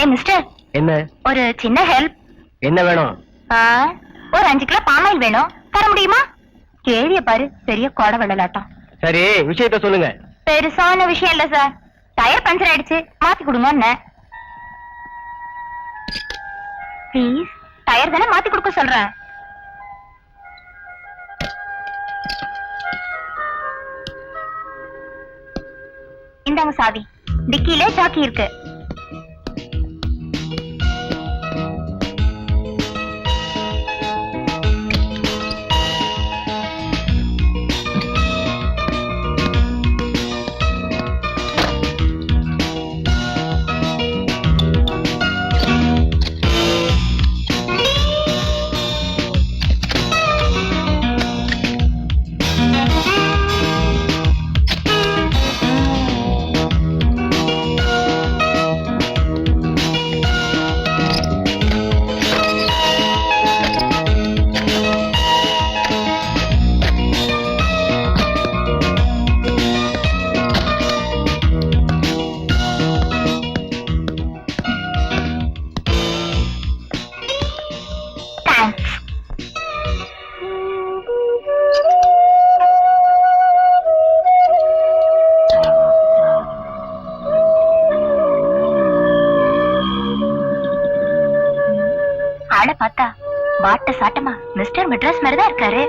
ஏ mister, என்ன ஒரு சின்ன ஹெல்ப். என்ன வேணும்? ஒரு 5 கிலோ பாமாயில் வேணும், தர முடியுமா? கேள்விய பாரு, பெரிய கோட வெள்ளலாட்டம். சரி, விஷயத்த சொல்லுங்க. பெருசான விஷயம் இல்ல சார், டயர் பஞ்சர் ஆயிடுச்சு, மாத்தி கொடுங்க. ப்ளீஸ், டயர் தானே மாத்தி கொடுக்க சொல்றேன். இந்தாங்க சாவி, டிக்கில சாக்கி இருக்கு. ஆளை பார்த்தா வாட்ட சாட்டமா மிஸ்டர் மெட்ராஸ் மாதிரிதான் இருக்காரு.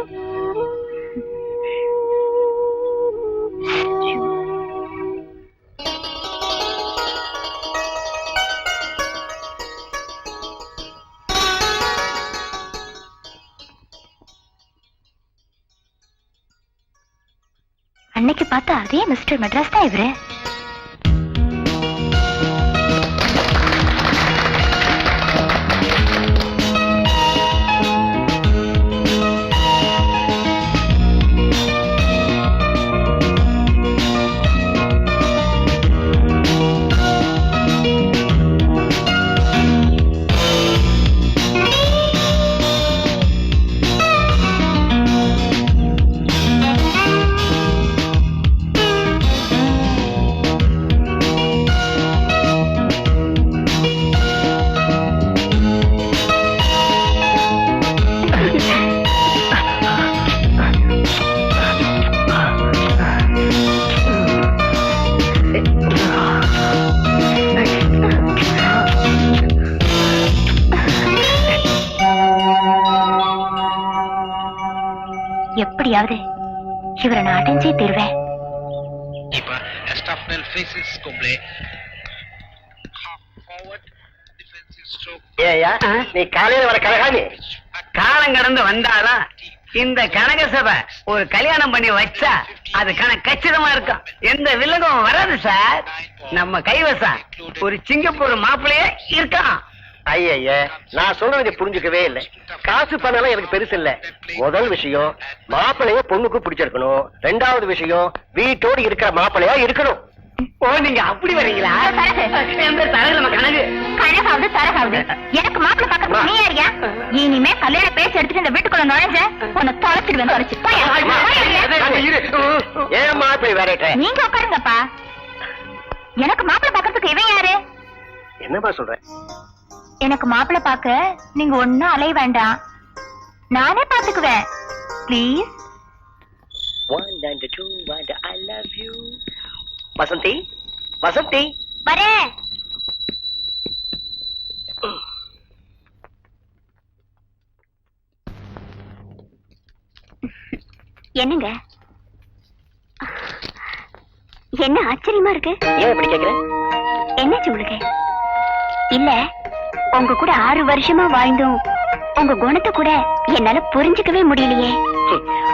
அன்னைக்கு பார்த்தா அதே மிஸ்டர் மெட்ராஸ் தான் இவரு. எப்படியாவது இவரை நான் அடைஞ்சே தருவேன். நீ காலையில வர கழகாமி காலம் கடந்து வந்தாலா இந்த கனக சபை ஒரு கல்யாணம் பண்ணி வச்சா அது கச்சிதமா இருக்கும், எந்த வில்லகம் வராது சார். நம்ம கைவசம் ஒரு சிங்கப்பூர் மாப்பிள்ளையே இருக்கான். ஐய, நான் சொல்றதை புரிஞ்சுக்கவே இல்லை. காசு பண்ணலாம் எனக்கு பெருசு இல்ல. முதல் விஷயம் மாப்பிள்ளைய பொண்ணுக்கு பிடிச்சிருக்கணும். 2வது விஷயம் வீட்டோடு இருக்கிற மாப்பிள்ளையா இருக்கணும். ஓ, நீங்க அப்படி வரீங்களா? கனகாவது தரகாவது எனக்கு மாப்பிள்ளை பார்க்க நீ யாரியா? இனிமே கல்யாண பேச்சு எடுத்துட்டு இந்த வீட்டுக்குள்ள நுழைஞ்ச உன்னை தொலைச்சிடுவேன். தொலைச்சு ஏன் மாப்பிள்ளை வேற? நீங்க உட்காருங்கப்பா. எனக்கு மாப்பிள்ளை பார்க்கறதுக்கு இவன் யாரு? என்னப்பா சொல்ற? எனக்கு மாப்பிள்ளை பார்க்க நீங்க ஒன்னும் அலைய வேண்டாம், நானே பாத்துக்குவேன். Please. 1 and 2 and I love you. Vasanthi, Vasanthi வரேன். என்னங்க, என்ன ஆச்சரியமா இருக்கு? ஏன் இப்படி கேக்குற? என்னாச்சு உங்களுக்கு? இல்ல, உங்க கூட 6 வருஷமா வாழ்ந்தும் உங்க குணத்தை கூட என்னால புரிஞ்சுக்கவே முடியலையே.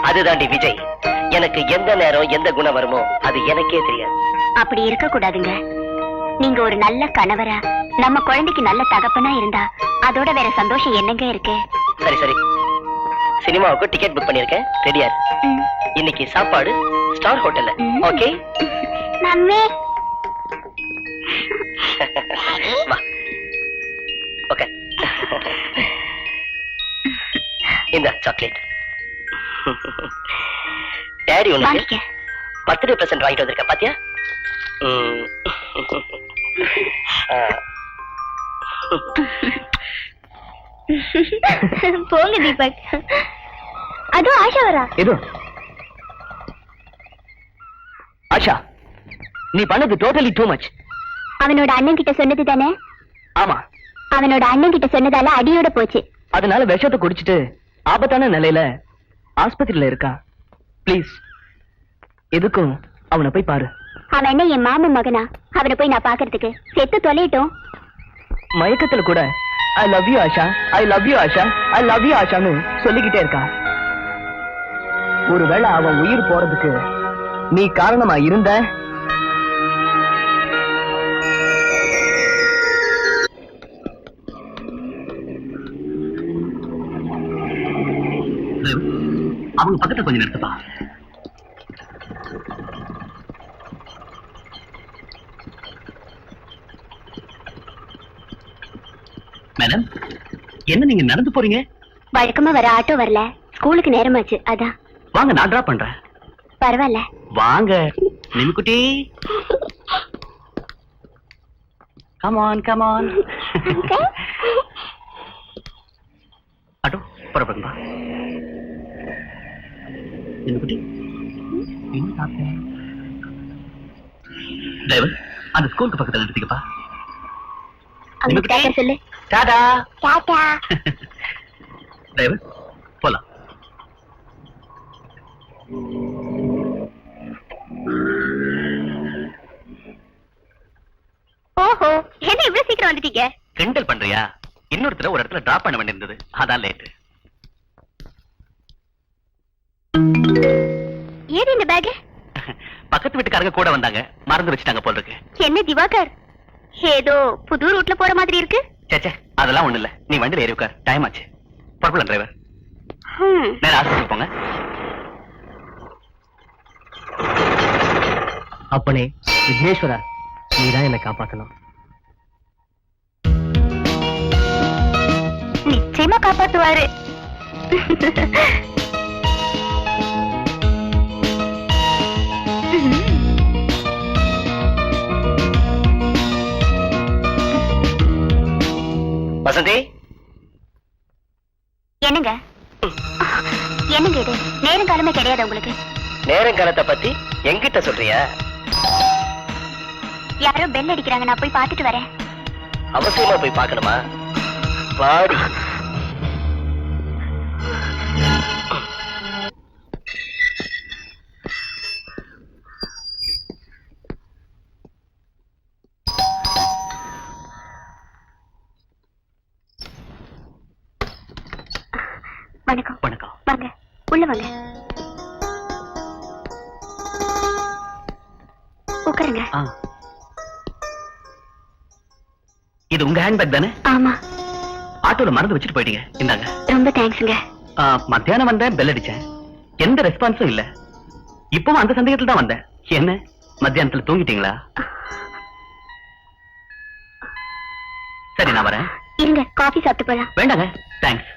அதுதாண்டி விஜய், எனக்கு எந்த நேரம் எந்த குணம் வருமோ அது எனக்கே தெரியாது. அப்படி இருக்க கூடாதுங்க. நீங்க ஒரு நல்ல கணவரா, நம்ம குழந்தைக்கு நல்ல தகப்பனா இருந்தா அதோட வேற சந்தோஷம் என்னங்க இருக்கு? சரி சரி, சினிமாவுக்கு டிக்கெட் புக் பண்ணிருக்கேன், ரெடியா? இன்னைக்கு சாப்பாடு ஸ்டார் ஹோட்டல்ல. Okay mummy. வா. ஓகே, இந்த சாக்லேட் டாடி உனக்கு பர்த்டே பிரசன்ட் வாங்கிட்டு வந்திருக்கேன், பாத்தியா? போங்க தீபக். அதுவும் ஆஷா வரா. எது ஆஷா, நீ பண்ணது டோட்டலி டூ மச். அவனோட அண்ணன் கிட்ட சொன்னது தானே? ஆமா, அவனோட அண்ணன் கிட்ட சொன்னதால அடியோட போச்சு. அதனால விஷத்தை குடிச்சிட்டு ஆபத்தான நிலையில ஆஸ்பத்திரியில இருக்கா. ப்ளீஸ், எதுக்கும் அவனை போய் பாரு. அவன் என்ன என் மாமன் மகனா? அவனை போய் நான் பாக்குறதுக்கு? செத்து தொலையட்டும். மயக்கத்துல கூட I love you Asha, I love you Asha, I love you ஆஷான்னு சொல்லிக்கிட்டே இருக்கா. ஒருவேளை அவன் உயிர் போறதுக்கு நீ காரணமா இருந்த, அவங்க பக்கத்துல கொஞ்சம் நிறுத்தப்பா. மேடம், என்ன நீங்க நடந்து போறீங்க? வழக்கமா வர ஆட்டோ வரல, ஸ்கூலுக்கு நேரமாச்சு அதான். வாங்க, நான் டிராப் பண்றேன். பரவாயில்ல வாங்க நிமிக்குட்டி. Come on come on. Auto புறப்படுங்கப்பா. நிமிக்குட்டி, என்ன சாப்பிட்டேன்? டிரைவர், அந்த ஸ்கூலுக்கு பக்கத்துல நிறுத்திக்கப்பா. அவனுக்கு டாடா சொல்லு. டாடா. டாடா. டிரைவர், போலாம். ஓஹோ, என்ன இவ்வளவு சீக்கிரம் வந்துட்டீங்க? கிண்டல் பண்றியா? இன்னொருத்தர ஒரு இடத்துல டிராப் பண்ண வேண்டியிருந்தது, அதான் லேட். ஏது இந்த பேக்? பக்கத்து வீட்டுக்காரங்க கூட வந்தாங்க, மறந்து வச்சுட்டாங்க போல இருக்கு. என்ன திவாகர், ஏதோ புது ரூட்ல போற மாதிரி இருக்கு. சேச்சே, அதெல்லாம் ஒண்ணு இல்ல. நீ வண்டியில ஏறி உட்கார், டைம் ஆச்சு. புறப்படலாம் டிரைவர். நேரா ஆஸ்பத்திரி போங்க. அப்பனே விக்னேஸ்வரா, நீதான் என்னை காப்பாத்தணும். நிச்சயமா காப்பாத்துவாரு. வசந்தி, என்னங்க என்னங்க இது? நேரம் காலமே கிடையாது உங்களுக்கு? நேரங்காலத்தை பத்தி என்கிட்ட சொல்றியா? யாரோ பெல் அடிக்கிறாங்க, நான் போய் பார்த்துட்டு வரேன். அவசியமா போய் பார்க்கணுமா? வாடி. வணக்கம். வணக்கம். வாங்க, உள்ள வாங்க, உட்காருங்க. இது உங்க ஹேண்ட்பேக் தானே? ஆமா. ஆட்டோல மறந்து வச்சுட்டு போயிட்டீங்க, இந்தாங்க. ரொம்ப தேங்க்ஸ்ங்க. மத்தியானம் வந்தேன், பெல் அடிச்சேன், எந்த ரெஸ்பான்ஸும் இல்ல. இப்பவும் அந்த சந்தேகத்துல தான் வந்தேன். என்ன மத்தியானத்துல தூங்கிட்டீங்களா? சரி, நான் வரேன். இருங்க, காபி சாப்பிட்டு போலாம். வேண்டாங்க, தேங்க்ஸ்.